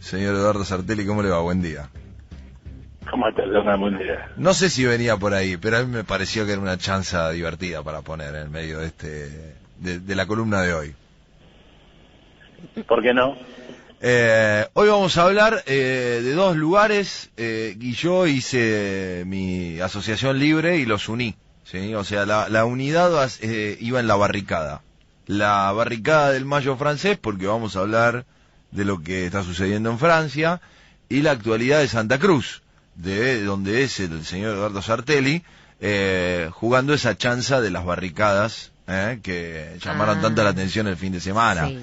Señor Eduardo Sartelli, ¿cómo le va? Buen día. ¿Cómo estás, Hernán? Buen día. No sé si venía por ahí, pero a mí me pareció que era una chanza divertida para poner en medio de de la columna de hoy. ¿Por qué no? Hoy vamos a hablar de dos lugares y yo hice mi asociación libre y los uní, ¿sí? O sea, la unidad iba en la barricada. La barricada del Mayo francés, porque vamos a hablar de lo que está sucediendo en Francia, y la actualidad de Santa Cruz, de donde es el señor Eduardo Sartelli, jugando esa chanza de las barricadas que llamaron tanta la atención el fin de semana. Sí.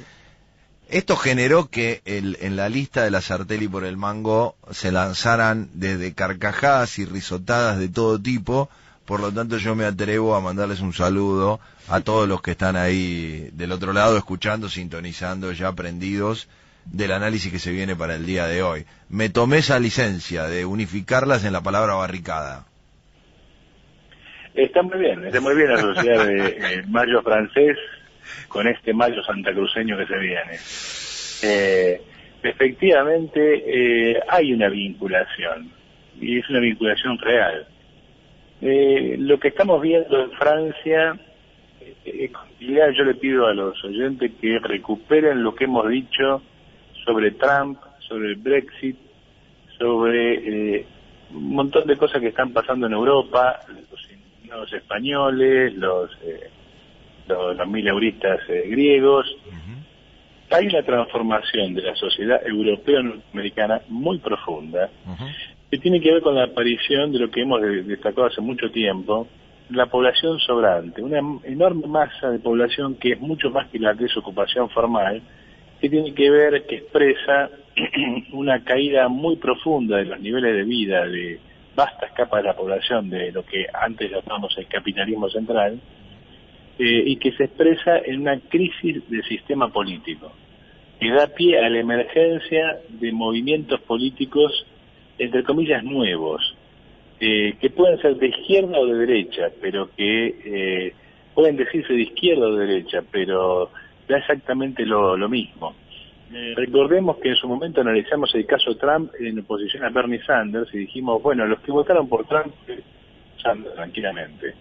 Esto generó que en la lista de la Sartelli por el mango se lanzaran desde carcajadas y risotadas de todo tipo. Por lo tanto, yo me atrevo a mandarles un saludo a todos los que están ahí del otro lado, escuchando, sintonizando, ya aprendidos del análisis que se viene para el día de hoy. Me tomé esa licencia de unificarlas en la palabra barricada. Está muy bien asociar el mayo francés con este mayo santacruceño que se viene. Efectivamente, hay una vinculación, y es una vinculación real. Lo que estamos viendo en Francia, yo le pido a los oyentes que recuperen lo que hemos dicho sobre Trump, sobre el Brexit, sobre un montón de cosas que están pasando en Europa, los españoles, los mileuristas griegos. Hay una transformación de la sociedad europea norteamericana muy profunda, que tiene que ver con la aparición de lo que hemos destacado hace mucho tiempo, la población sobrante, una enorme masa de población que es mucho más que la desocupación formal, que tiene que ver, que expresa una caída muy profunda de los niveles de vida de vastas capas de la población, de lo que antes llamábamos el capitalismo central, y que se expresa en una crisis del sistema político, que da pie a la emergencia de movimientos políticos, entre comillas, nuevos, que pueden ser de izquierda o de derecha, pero que pueden decirse de izquierda o de derecha, pero da exactamente lo mismo. Recordemos que en su momento analizamos el caso Trump en oposición a Bernie Sanders y dijimos, bueno, los que votaron por Trump, Sanders tranquilamente.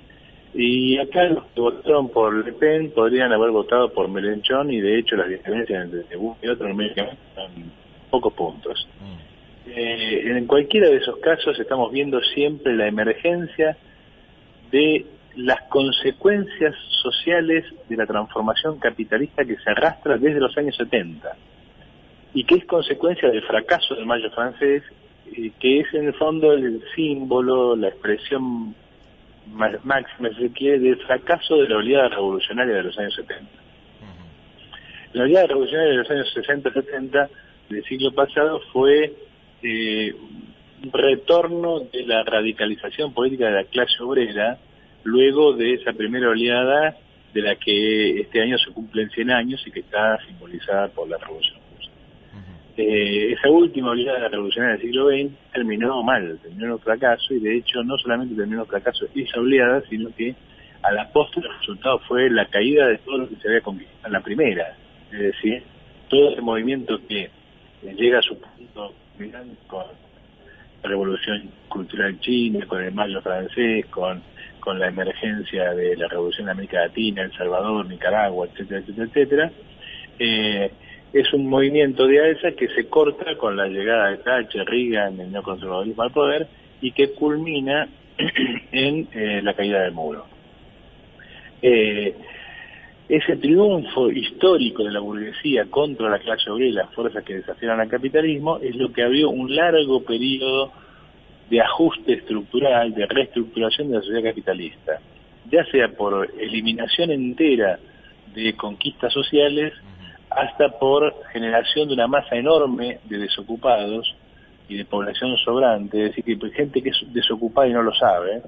Y acá los que votaron por Le Pen podrían haber votado por Mélenchon, y de hecho las diferencias entre uno y otro numéricamente son pocos puntos. En cualquiera de esos casos estamos viendo siempre la emergencia de las consecuencias sociales de la transformación capitalista que se arrastra desde los años 70 y que es consecuencia del fracaso del Mayo francés, que es en el fondo el símbolo, la expresión máxima, si se quiere, del fracaso de la oleada revolucionaria de los años 70. La oleada revolucionaria de los años 60-70 del siglo pasado fue un retorno de la radicalización política de la clase obrera, luego de esa primera oleada de la que este año se cumplen 100 años y que está simbolizada por la Revolución Rusa. Esa última oleada revolucionaria del siglo XX terminó mal, terminó en un fracaso, y de hecho no solamente terminó en fracaso esa oleada, sino que a la postre el resultado fue la caída de todo lo que se había conquistado en la primera. Es decir, todo ese movimiento que llega a su punto con la revolución cultural china, con el Mayo francés, con la emergencia de la revolución en América Latina, El Salvador, Nicaragua, etcétera, etcétera, etcétera, es un movimiento de alza que se corta con la llegada de Thatcher, Reagan, el neoconservadurismo al poder, y que culmina en la caída del muro. Ese triunfo histórico de la burguesía contra la clase obrera y las fuerzas que desafiaron al capitalismo es lo que abrió un largo periodo de ajuste estructural, de reestructuración de la sociedad capitalista, ya sea por eliminación entera de conquistas sociales, hasta por generación de una masa enorme de desocupados y de población sobrante, es decir, que gente que es desocupada y no lo sabe,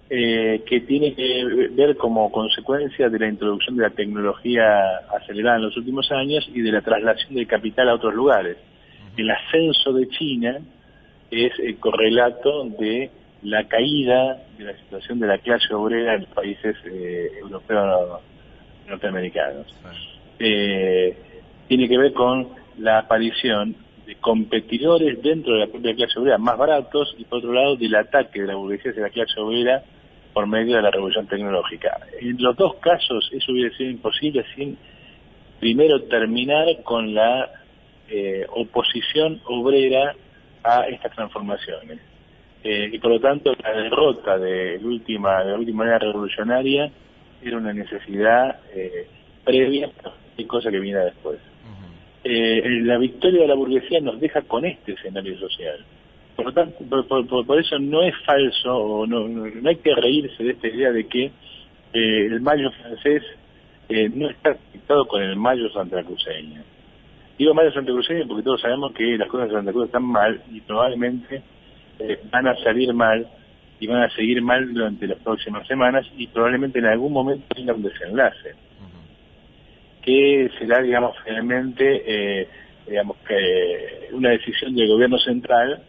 que tiene que ver como consecuencia de la introducción de la tecnología acelerada en los últimos años y de la traslación del capital a otros lugares. El ascenso de China es el correlato de la caída de la situación de la clase obrera en los países europeos norteamericanos. Tiene que ver con la aparición de competidores dentro de la propia clase obrera más baratos, y por otro lado del ataque de la burguesía hacia la clase obrera por medio de la revolución tecnológica. En los dos casos eso hubiera sido imposible sin primero terminar con la oposición obrera a estas transformaciones. Y por lo tanto la derrota de la última era revolucionaria era una necesidad previa y cosa que viene después. La victoria de la burguesía nos deja con este escenario social. Por lo tanto, por eso no es falso, o no hay que reírse de esta idea de que el mayo francés no está conectado con el mayo santacruceño. Digo mayo santacruceño porque todos sabemos que las cosas de Santa Cruz están mal y probablemente van a salir mal y van a seguir mal durante las próximas semanas, y probablemente en algún momento tenga un desenlace que será, digamos, finalmente una decisión del gobierno central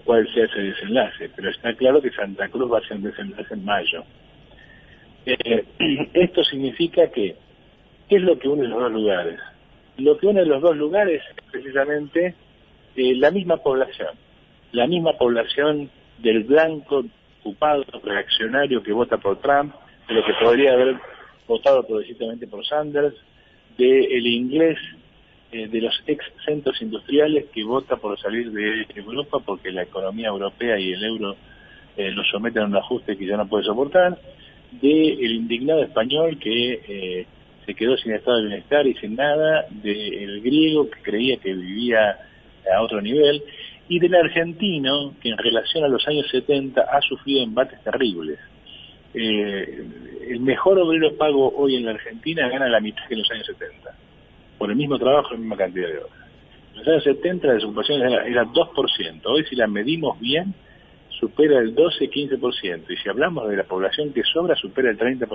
cuál sea ese desenlace, pero está claro que Santa Cruz va a ser un desenlace en mayo. Esto significa que, ¿qué es lo que une los dos lugares? Lo que une los dos lugares es precisamente la misma población del blanco ocupado, reaccionario que vota por Trump, de lo que podría haber votado progresivamente por Sanders, del inglés, de los ex centros industriales que vota por salir de Europa porque la economía europea y el euro lo someten a un ajuste que ya no puede soportar, del indignado español que se quedó sin estado de bienestar y sin nada, del griego que creía que vivía a otro nivel, y del argentino que en relación a los años 70 ha sufrido embates terribles. El mejor obrero pago hoy en la Argentina gana la mitad que en los años 70, por el mismo trabajo, la misma cantidad de horas. En los años 70 la desocupación era 2%, hoy si la medimos bien supera el 12-15%, y si hablamos de la población que sobra supera el 30%.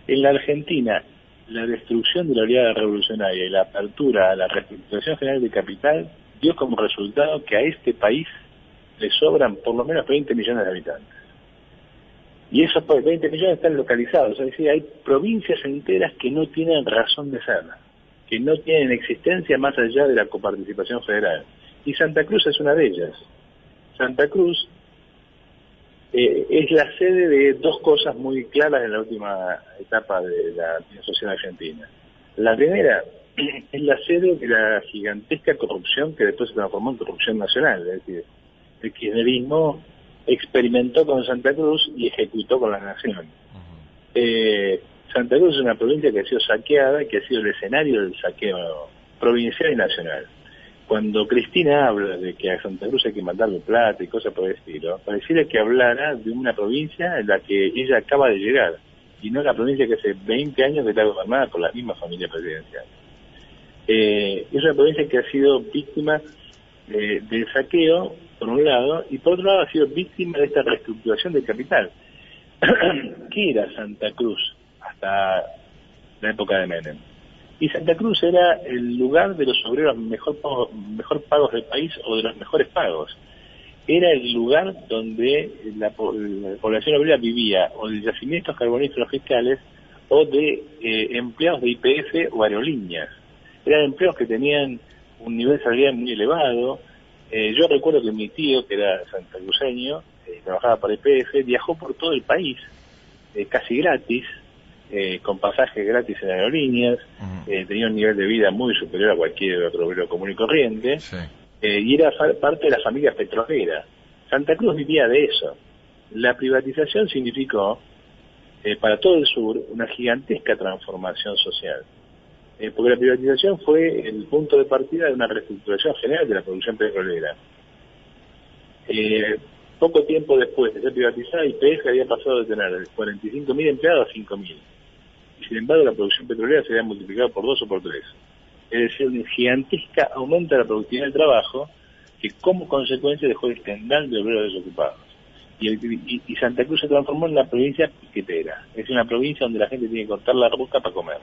En la Argentina, la destrucción de la oleada revolucionaria y la apertura a la reestructuración general de capital dio como resultado que a este país le sobran por lo menos 20 millones de habitantes. Y esos 20 millones están localizados, es decir, hay provincias enteras que no tienen razón de ser, que no tienen existencia más allá de la coparticipación federal. Y Santa Cruz es una de ellas. Santa Cruz es la sede de dos cosas muy claras en la última etapa de la vida social argentina. La primera es la sede de la gigantesca corrupción que después se transformó en corrupción nacional, es decir, el kirchnerismo experimentó con Santa Cruz y ejecutó con la nación. Santa Cruz es una provincia que ha sido saqueada y que ha sido el escenario del saqueo provincial y nacional. Cuando Cristina habla de que a Santa Cruz hay que mandarle plata y cosas por el estilo, pareciera que hablara de una provincia en la que ella acaba de llegar, y no la provincia que hace 20 años que está gobernada por la misma familia presidencial. Es una provincia que ha sido víctima del saqueo, por un lado, y por otro lado ha sido víctima de esta reestructuración del capital. ¿Qué era Santa Cruz hasta la época de Menem? Y Santa Cruz era el lugar de los obreros mejor pagos del país, o de los mejores pagos. Era el lugar donde la población obrera vivía o de yacimientos carboníferos fiscales o de empleados de YPF o aerolíneas. Eran empleos que tenían un nivel salarial muy elevado. Yo recuerdo que mi tío, que era santacruceño, trabajaba para YPF, viajó por todo el país, casi gratis, con pasajes gratis en aerolíneas, tenía un nivel de vida muy superior a cualquier otro obrero común y corriente, sí. Y era parte de la familia petrolera. Santa Cruz vivía de eso. La privatización significó, para todo el sur, una gigantesca transformación social. Porque la privatización fue el punto de partida de una reestructuración general de la producción petrolera. Poco tiempo después de ser privatizada, YPF había pasado de tener 45.000 empleados a 5.000. Y sin embargo la producción petrolera se había multiplicado por 2 o por 3. Es decir, una gigantesca aumento de la productividad del trabajo, que como consecuencia dejó el tendal de obreros desocupados. Y Santa Cruz se transformó en una provincia piquetera. Es una provincia donde la gente tiene que cortar la boca para comer.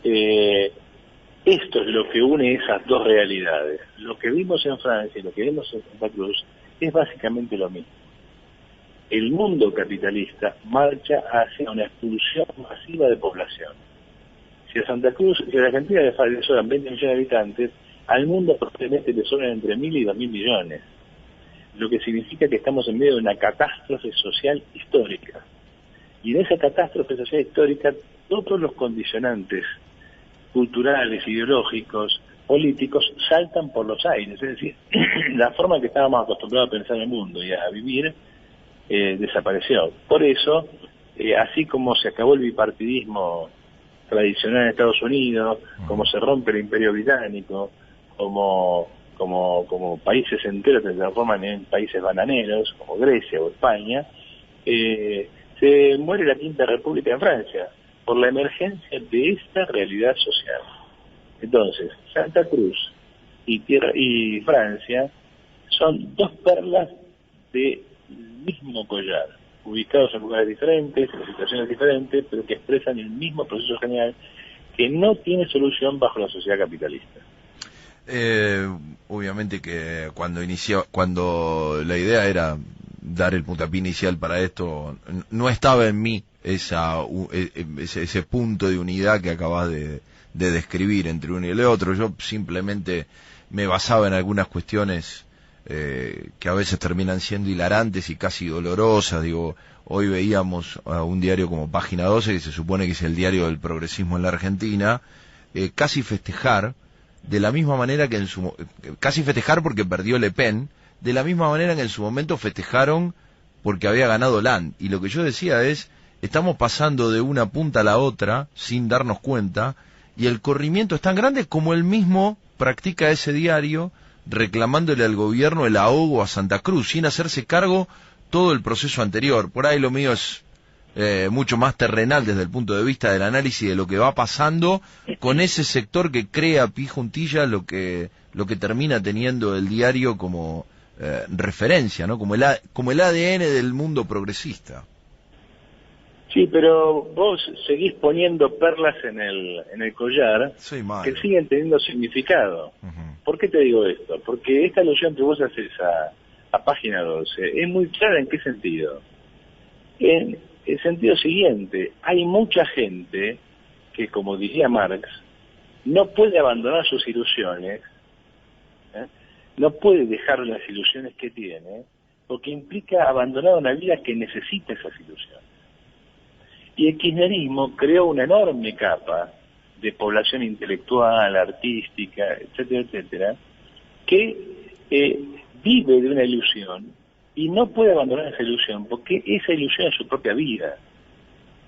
Esto es lo que une esas dos realidades. Lo que vimos en Francia y lo que vimos en Santa Cruz es básicamente lo mismo. El mundo capitalista marcha hacia una expulsión masiva de población. Si a Santa Cruz, si a la Argentina le sobran 20 millones de habitantes, Al mundo probablemente le sobran entre 1.000 y 2.000 millones, lo que significa que estamos en medio de una catástrofe social histórica. Y en esa catástrofe social histórica, todos los condicionantes culturales, ideológicos, políticos, saltan por los aires. Es decir, la forma en que estábamos acostumbrados a pensar el mundo y a vivir desapareció. Por eso, así como se acabó el bipartidismo tradicional en Estados Unidos, como se rompe el imperio británico, como países enteros se transforman en países bananeros, como Grecia o España, se muere la Quinta República en Francia, por la emergencia de esta realidad social. Entonces, Santa Cruz y Francia son dos perlas del mismo collar, ubicados en lugares diferentes, en situaciones diferentes, pero que expresan el mismo proceso general que no tiene solución bajo la sociedad capitalista. Obviamente que cuando la idea era dar el puntapié inicial para esto, no estaba en mí ese punto de unidad que acabas de describir entre uno y el otro. Yo simplemente me basaba en algunas cuestiones que a veces terminan siendo hilarantes y casi dolorosas. Digo, hoy veíamos a un diario como Página 12, que se supone que es el diario del progresismo en la Argentina, casi festejar de la misma manera que casi festejar porque perdió Le Pen, de la misma manera que en su momento festejaron porque había ganado Hollande. Y lo que yo decía es, estamos pasando de una punta a la otra sin darnos cuenta, y el corrimiento es tan grande como él mismo practica ese diario, reclamándole al gobierno el ahogo a Santa Cruz, sin hacerse cargo todo el proceso anterior. Por ahí lo mío es mucho más terrenal desde el punto de vista del análisis de lo que va pasando con ese sector que crea a pie juntilla lo que termina teniendo el diario como referencia, ¿no? Como el ADN del mundo progresista. Sí, pero vos seguís poniendo perlas en el collar que siguen teniendo significado. ¿Por qué te digo esto? Porque esta alusión que vos haces a Página 12 es muy clara. ¿En qué sentido? En el sentido siguiente: hay mucha gente que, como diría Marx, no puede abandonar sus ilusiones, no puede dejar las ilusiones que tiene, porque implica abandonar una vida que necesita esas ilusiones. Y el kirchnerismo creó una enorme capa de población intelectual, artística, etcétera, etcétera, que vive de una ilusión y no puede abandonar esa ilusión, porque esa ilusión es su propia vida.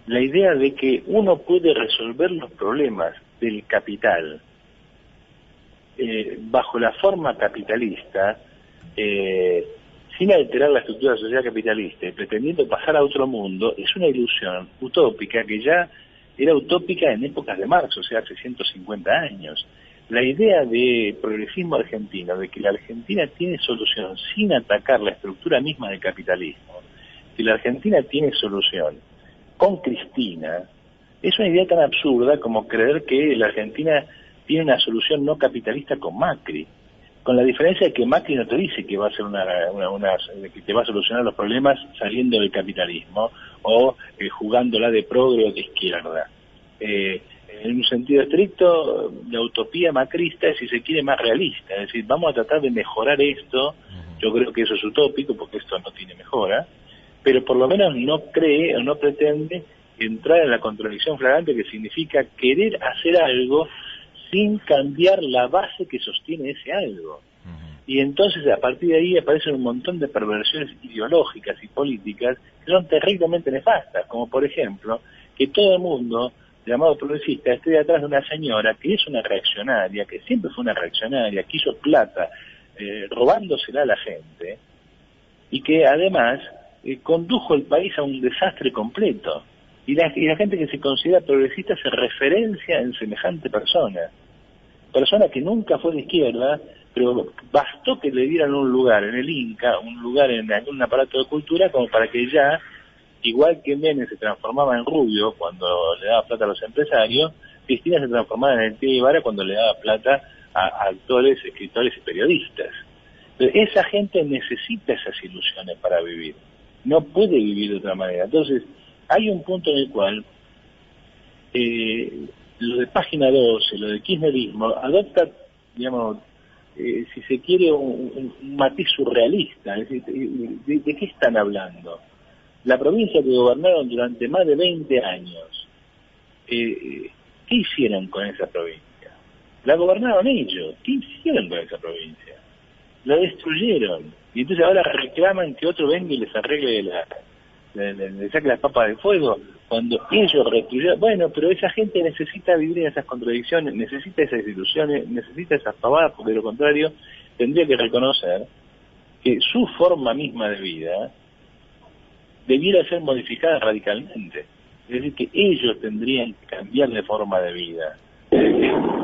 La idea de que uno puede resolver los problemas del capital bajo la forma capitalista, sin alterar la estructura de la sociedad capitalista y pretendiendo pasar a otro mundo, es una ilusión utópica que ya era utópica en épocas de Marx, o sea, hace 150 años. La idea de progresismo argentino, de que la Argentina tiene solución sin atacar la estructura misma del capitalismo, que la Argentina tiene solución con Cristina, es una idea tan absurda como creer que la Argentina tiene una solución no capitalista con Macri, con la diferencia de que Macri no te dice que va a ser que te va a solucionar los problemas saliendo del capitalismo o jugándola de progre o de izquierda. En un sentido estricto, la utopía macrista es, si se quiere, más realista, es decir, vamos a tratar de mejorar esto. Yo creo que eso es utópico porque esto no tiene mejora, pero por lo menos no cree o no pretende entrar en la contradicción flagrante que significa querer hacer algo sin cambiar la base que sostiene ese algo. Y entonces a partir de ahí aparecen un montón de perversiones ideológicas y políticas que son terriblemente nefastas, como por ejemplo que todo el mundo llamado progresista esté detrás de una señora que es una reaccionaria, que siempre fue una reaccionaria, que hizo plata robándosela a la gente, y que además condujo el país a un desastre completo. Y la gente que se considera progresista se referencia en semejante persona que nunca fue de izquierda, pero bastó que le dieran un lugar en el Inca, un lugar en algún aparato de cultura, como para que ya, igual que Menem se transformaba en Rubio cuando le daba plata a los empresarios, Cristina se transformaba en el Che Guevara cuando le daba plata a actores, escritores y periodistas. Pero esa gente necesita esas ilusiones para vivir, no puede vivir de otra manera. Entonces, hay un punto en el cual lo de Página 12, lo de kirchnerismo, adopta, digamos, si se quiere, un matiz surrealista. Es decir, ¿de qué están hablando? La provincia que gobernaron durante más de 20 años, ¿qué hicieron con esa provincia? La gobernaron ellos. ¿Qué hicieron con esa provincia? La destruyeron. Y entonces ahora reclaman que otro venga y les arregle le saque las papas del fuego, cuando ellos restituyeron. Bueno, pero esa gente necesita vivir en esas contradicciones, necesita esas instituciones, necesita esas pavadas, porque de lo contrario tendría que reconocer que su forma misma de vida debiera ser modificada radicalmente. Es decir, que ellos tendrían que cambiar de forma de vida,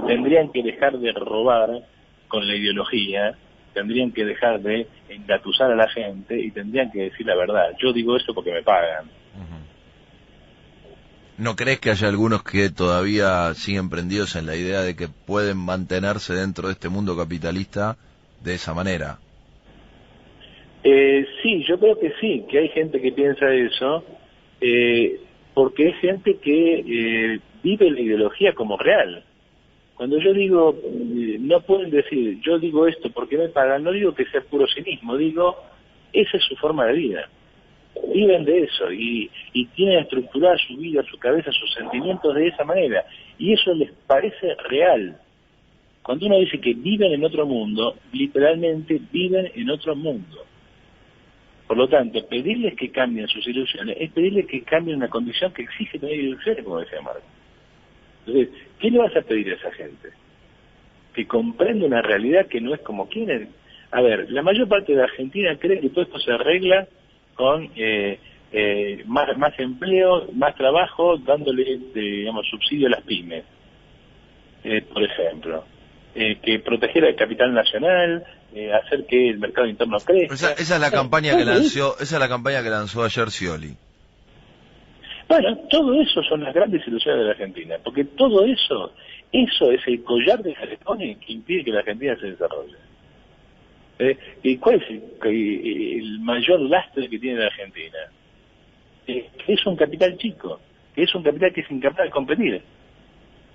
tendrían que dejar de robar con la ideología, tendrían que dejar de engatusar a la gente y tendrían que decir la verdad. Yo digo esto porque me pagan. ¿No crees que haya algunos que todavía siguen prendidos en la idea de que pueden mantenerse dentro de este mundo capitalista de esa manera? Sí, yo creo que sí, que hay gente que piensa eso, porque es gente que vive la ideología como real. Cuando yo digo, no pueden decir, yo digo esto porque me pagan, no digo que sea puro cinismo, digo, esa es su forma de vida. Viven de eso y tienen estructurada su vida, su cabeza, sus sentimientos de esa manera. Y eso les parece real. Cuando uno dice que viven en otro mundo, literalmente viven en otro mundo. Por lo tanto, pedirles que cambien sus ilusiones es pedirles que cambien una condición que exige tener ilusiones, como decía Marco. Entonces, ¿qué le vas a pedir a esa gente? Que comprenda una realidad que no es como quieren. A ver, la mayor parte de la Argentina cree que todo esto se arregla con más empleo, más trabajo, dándole, digamos, subsidio a las pymes, por ejemplo. Que protegiera el capital nacional, hacer que el mercado interno crezca. Esa es la campaña que lanzó, esa es la campaña que lanzó ayer Scioli. Bueno, todo eso son las grandes ilusiones de la Argentina, porque todo eso es el collar de jalones que impide que la Argentina se desarrolle. ¿Y cuál es el mayor lastre que tiene la Argentina? Que es un capital chico, que es un capital que es incapaz de competir.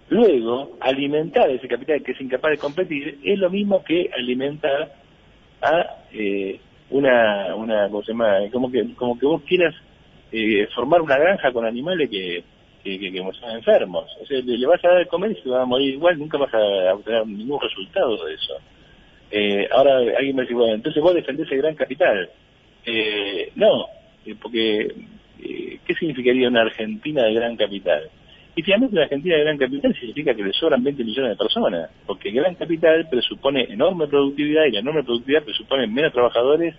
Luego, alimentar ese capital que es incapaz de competir es lo mismo que alimentar a ¿cómo se llama? Como que vos quieras formar una granja con animales que están enfermos. O sea, le vas a dar de comer y se va a morir igual, nunca vas a obtener ningún resultado de eso. Ahora alguien me dice, bueno, entonces vos defendés el gran capital. No, porque ¿qué significaría una Argentina de gran capital? Y finalmente una Argentina de gran capital significa que le sobran 20 millones de personas, porque el gran capital presupone enorme productividad y la enorme productividad presupone menos trabajadores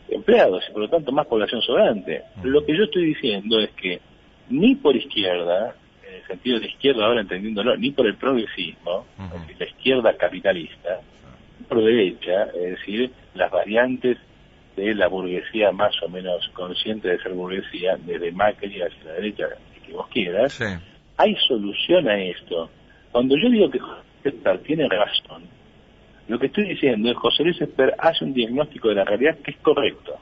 empleados y por lo tanto más población sobrante. Lo que yo estoy diciendo es que ni por izquierda, en el sentido de izquierda ahora entendiéndolo, ni por el progresismo, es decir, la izquierda capitalista, ni por derecha, es decir, las variantes de la burguesía más o menos consciente de ser burguesía, desde Macri hacia la derecha, que vos quieras, Sí. Hay solución a esto. Cuando yo digo que José Esper tiene razón, lo que estoy diciendo es que José Luis Esper hace un diagnóstico de la realidad que es correcto.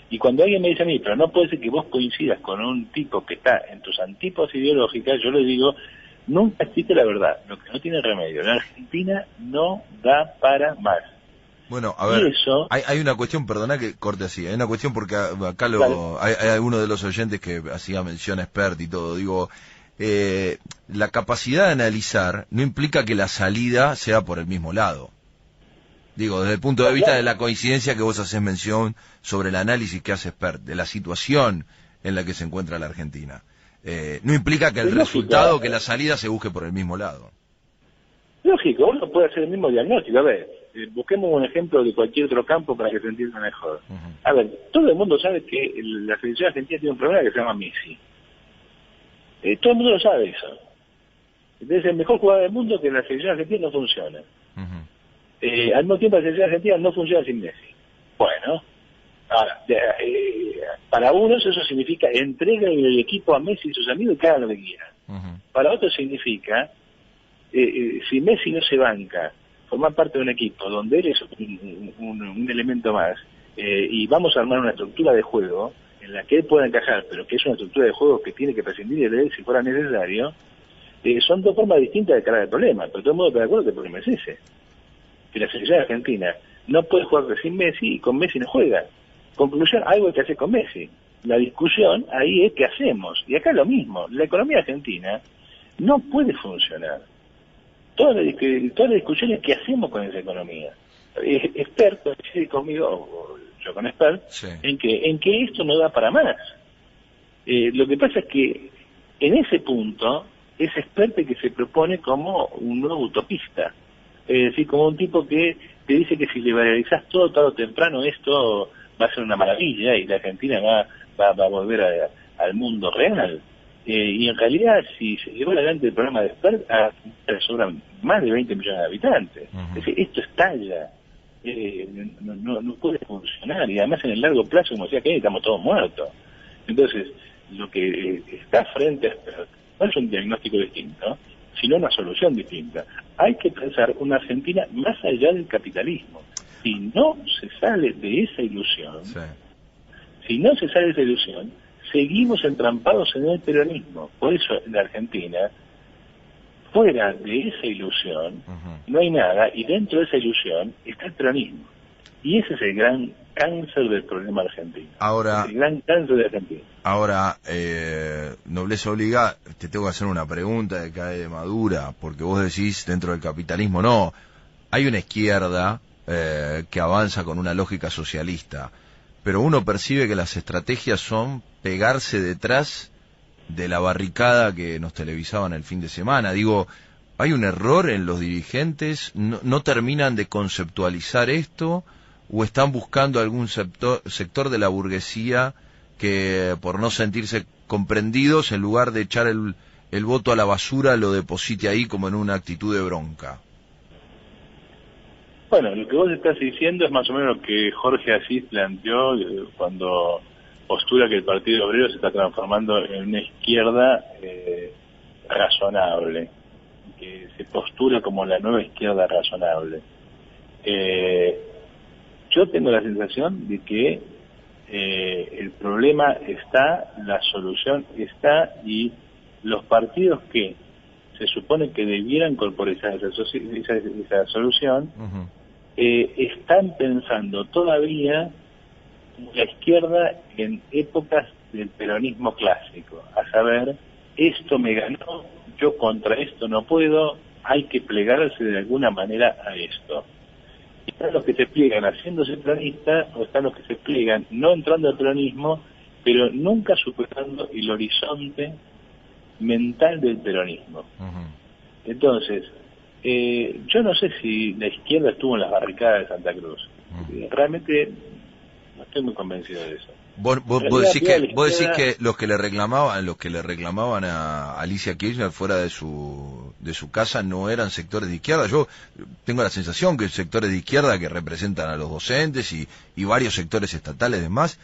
Y cuando alguien me dice a mí, pero no puede ser que vos coincidas con un tipo que está en tus antípodas ideológicas, yo le digo, nunca existe la verdad, lo que no tiene remedio. La Argentina no da para más. Bueno, a ver, eso, hay una cuestión, perdona que corte así, hay una cuestión porque acá hay alguno de los oyentes que hacía mención a Expert y todo, digo, la capacidad de analizar no implica que la salida sea por el mismo lado. Digo, desde el punto de vista de la coincidencia que vos haces mención sobre el análisis que hace Expert, de la situación en la que se encuentra la Argentina. No implica que el resultado, que la salida se busque por el mismo lado. Lógico, uno puede hacer el mismo diagnóstico. A ver, busquemos un ejemplo de cualquier otro campo para que se entienda mejor. A ver, todo el mundo sabe que la selección argentina tiene un problema que se llama Messi. Todo el mundo lo sabe eso. Es el mejor jugador del mundo que la selección argentina no funciona. Al mismo tiempo la selección argentina no funciona sin Messi. Bueno, ahora, para unos eso significa entrega el equipo a Messi y sus amigos y que hagan lo que quieran. Para otros significa, si Messi no se banca, formar parte de un equipo donde él es un elemento más, y vamos a armar una estructura de juego en la que él pueda encajar, pero que es una estructura de juego que tiene que prescindir de él si fuera necesario, son dos formas distintas de encarar el problema, pero todo el mundo está de acuerdo que el problema es ese. que la selección argentina no puede jugar sin Messi y con Messi no juega. Conclusión, algo hay que hacer con Messi. La discusión ahí es qué hacemos. Y acá lo mismo, la economía argentina no puede funcionar. Toda la discusión es qué hacemos con esa economía. Expertos, conmigo, o yo con Expert, sí, en que esto no da para más. Lo que pasa es que en ese punto es Expert que se propone como un nuevo utopista. Es decir, como un tipo que te dice que si liberalizás todo tarde o temprano esto va a ser una maravilla y la Argentina va a volver al mundo real. Y en realidad, si se llevó adelante el programa de Expert, sobran más de 20 millones de habitantes. uh-huh. Es decir, esto estalla. No puede funcionar. Y además en el largo plazo, como decía Kennedy, estamos todos muertos. Entonces, lo que está frente a Expert no es un diagnóstico distinto, sino una solución distinta. Hay que pensar una Argentina más allá del capitalismo. Si no se sale de esa ilusión, Sí. Seguimos entrampados en el peronismo. Por eso en la Argentina, fuera de esa ilusión, uh-huh. no hay nada, y dentro de esa ilusión está el peronismo. Y ese es el gran cáncer del problema argentino. Ahora, es el gran cáncer de Argentina. Ahora, nobleza obliga, te tengo que hacer una pregunta que cae madura, porque vos decís dentro del capitalismo, no, hay una izquierda que avanza con una lógica socialista, pero uno percibe que las estrategias son pegarse detrás de la barricada que nos televisaban el fin de semana. Digo, ¿hay un error en los dirigentes? ¿No terminan de conceptualizar esto? ¿O están buscando algún sector de la burguesía que por no sentirse comprendidos, en lugar de echar el voto a la basura, lo deposite ahí como en una actitud de bronca? Bueno, lo que vos estás diciendo es más o menos lo que Jorge Asís planteó cuando postula que el Partido Obrero se está transformando en una izquierda razonable, que se postula como la nueva izquierda razonable. Yo tengo la sensación de que el problema está, la solución está, y los partidos que se supone que debieran corporizar esa solución, Uh-huh. están pensando todavía la izquierda en épocas del peronismo clásico, a saber, esto me ganó, yo contra esto no puedo, hay que plegarse de alguna manera a esto. Están los que se pliegan haciéndose peronistas, o están los que se pliegan no entrando al peronismo, pero nunca superando el horizonte mental del peronismo. Uh-huh. Entonces, yo no sé si la izquierda estuvo en las barricadas de Santa Cruz. Uh-huh. Realmente no estoy muy convencido de eso. Vos decís que los que le reclamaban a Alicia Kirchner fuera de su casa no eran sectores de izquierda. Yo tengo la sensación que sectores de izquierda que representan a los docentes y varios sectores estatales demás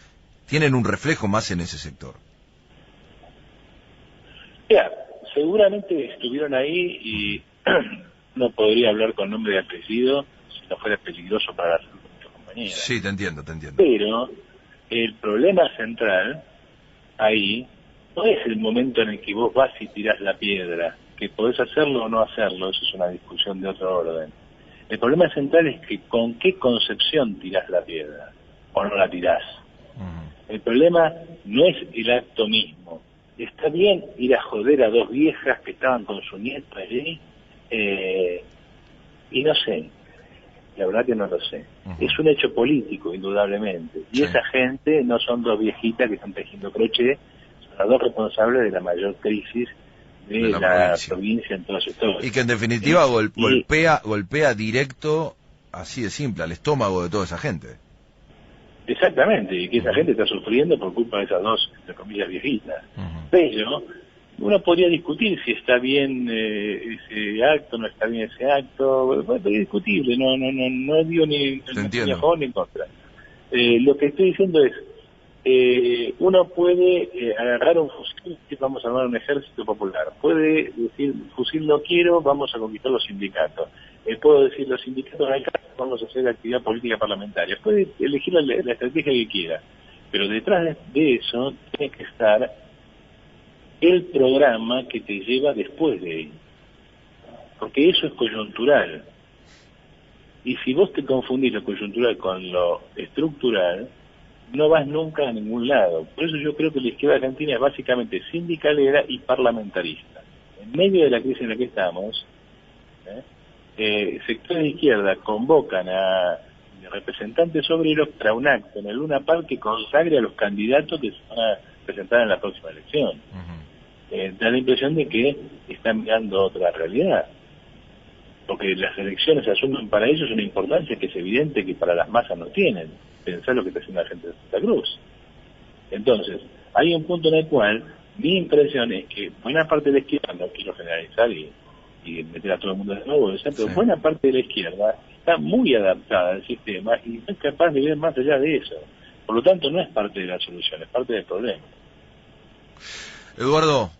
tienen un reflejo más en ese sector. Mira, seguramente estuvieron ahí y no podría hablar con nombre y apellido si no fuera peligroso para la salud de nuestros compañeros. Sí, te entiendo. Pero el problema central ahí no es el momento en el que vos vas y tirás la piedra, que podés hacerlo o no hacerlo, eso es una discusión de otro orden. El problema central es que con qué concepción tirás la piedra o no la tirás. Uh-huh. El problema no es el acto mismo. Está bien ir a joder a dos viejas que estaban con su nieto allí, y no sé, la verdad que no lo sé. Uh-huh. Es un hecho político, indudablemente. Y sí. esa gente no son dos viejitas que están tejiendo crochet, son las dos responsables de la mayor crisis de la provincia en toda su historia. Y que en definitiva golpea directo, así de simple, al estómago de toda esa gente. Exactamente, y que esa gente está sufriendo por culpa de esas dos, entre comillas, viejitas. Uh-huh. Pero uno podría discutir si está bien ese acto, no está bien ese acto, es discutible, no digo ni a favor ni en contra. Lo que estoy diciendo es, uno puede agarrar un fusil y vamos a armar un ejército popular, puede decir, fusil no quiero, vamos a conquistar los sindicatos, puedo decir, los sindicatos acá, vamos a hacer actividad política parlamentaria, puede elegir la estrategia que quiera, pero detrás de eso tiene que estar el programa que te lleva después de ahí, porque eso es coyuntural. Y si vos te confundís lo coyuntural con lo estructural, no vas nunca a ningún lado. Por eso yo creo que la izquierda argentina es básicamente sindicalera y parlamentarista. En medio de la crisis en la que estamos, sectores de izquierda convocan a representantes obreros para un acto en el Luna Park que consagre a los candidatos que se van a presentar en la próxima elección. Da la impresión de que están mirando otra realidad, porque las elecciones asumen para ellos una importancia que es evidente que para las masas no tienen. Pensar lo que está haciendo la gente de Santa Cruz. Entonces, hay un punto en el cual mi impresión es que buena parte de la izquierda, no quiero generalizar y meter a todo el mundo de nuevo, pero sí, buena parte de la izquierda está muy adaptada al sistema y no es capaz de ver más allá de eso. Por lo tanto, no es parte de la solución, es parte del problema. Eduardo,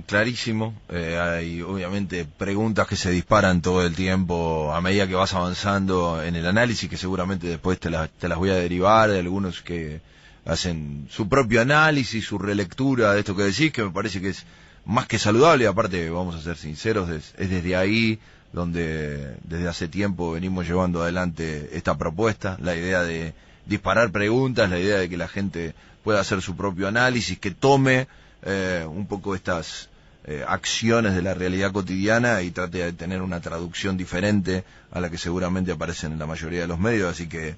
clarísimo, hay obviamente preguntas que se disparan todo el tiempo a medida que vas avanzando en el análisis, que seguramente después te las voy a derivar, de algunos que hacen su propio análisis, su relectura de esto que decís, que me parece que es más que saludable. Aparte, vamos a ser sinceros, es desde ahí donde desde hace tiempo venimos llevando adelante esta propuesta, la idea de disparar preguntas, la idea de que la gente pueda hacer su propio análisis, que tome un poco estas acciones de la realidad cotidiana y trate de tener una traducción diferente a la que seguramente aparecen en la mayoría de los medios. Así que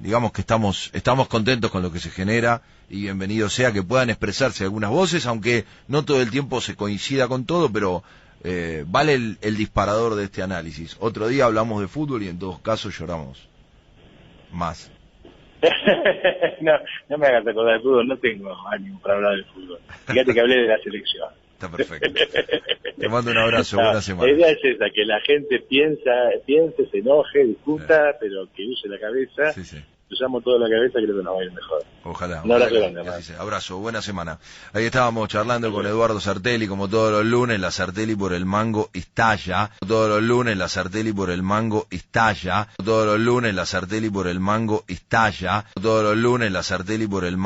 digamos que estamos contentos con lo que se genera y bienvenido sea que puedan expresarse algunas voces, aunque no todo el tiempo se coincida con todo, pero vale el disparador de este análisis. Otro día hablamos de fútbol y en todos casos lloramos más. No me hagas acordar del fútbol, no tengo ánimo para hablar del fútbol. Fíjate que hablé de la selección. Está perfecto. Te mando un abrazo, buena semana. La idea es esa, que la gente piense, se enoje, discuta, pero que use la cabeza. Sí, sí. Usamos toda la cabeza, creo que nos va a ir mejor. Ojalá. Un abrazo grande. Abrazo, buena semana. Ahí estábamos charlando con Eduardo Sartelli, como todos los lunes, la Sartelli por el mango estalla. Todos los lunes, la Sartelli por el mango estalla. Todos los lunes, la Sartelli por el mango estalla. Todos los lunes, la Sartelli por el mango